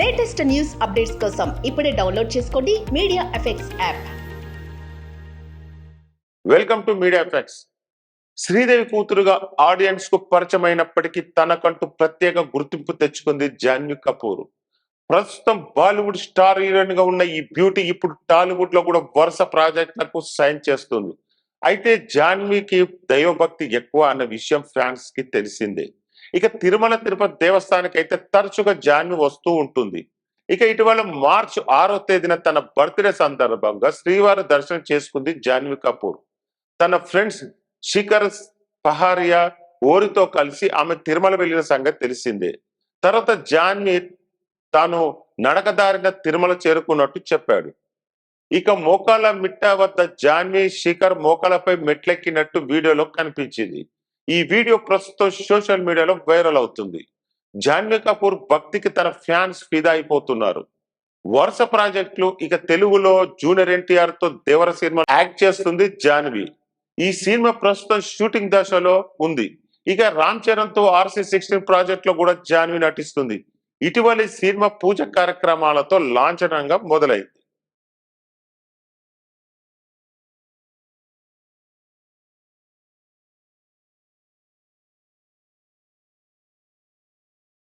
Latest news updates కోసం ఇప్పుడే download చేసుకోండి media effects app. Welcome to media effects. Sridevi కూతురుగా ఆడియన్స్ కు పరిచయమైనప్పటికీ తనకంటూ ప్రత్యేక గుర్తింపు తెచ్చుకుంది జాన్వీ కపూర్. ప్రస్తుతం బాలీవుడ్ స్టార్ హీరోయిన్ గా ఉన్న ఈ బ్యూటీ ఇప్పుడు టాలీవుడ్ లో కూడా వరుస ప్రాజెక్టులకు సైన్ చేస్తుంది. అయితే జాన్వీకి దైవభక్తి ఎక్కువ అన్న విషయం ఫ్యాన్స్ కి తెలిసిందే. ఇక తిరుమల తిరుపతి దేవస్థానానికి అయితే తరచుగా జాన్వీ వస్తూ ఉంటుంది. ఇక ఇటీవల మార్చి 6వ తేదీన తన బర్త్డే సందర్భంగా శ్రీవారి దర్శనం చేసుకుంది జాన్వీ కపూర్. తన ఫ్రెండ్స్ శిఖర్ పహారియా ఓరితో కలిసి ఆమె తిరుమల వెళ్లిన సంగతి తెలిసిందే. తర్వాత జాన్వీ తాను నడకదారిన తిరుమల చేరుకున్నట్టు చెప్పాడు. ఇక మోకాల మిట్ట వద్ద జాన్వీ శిఖర్ మోకాలపై మెట్లెక్కినట్టు వీడియోలో కనిపించింది. ఈ వీడియో ప్రస్తుతం సోషల్ మీడియాలో వైరల్ అవుతుంది. జాన్వీ కపూర్ భక్తికి తన ఫ్యాన్స్ ఫిదా అయిపోతున్నారు. వరుస ప్రాజెక్టులు, ఇక తెలుగులో జూనియర్ ఎన్టీఆర్ తో దేవర సినిమా యాక్ట్ చేస్తుంది జాన్వీ. ఈ సినిమా ప్రస్తుతం షూటింగ్ దశలో ఉంది. ఇక రామ్ చరణ్ తో RC16 ప్రాజెక్ట్ లో కూడా జాన్వీ నటిస్తుంది. ఇటీవలి సినిమా పూజ కార్యక్రమాలతో లాంఛనంగా మొదలైంది.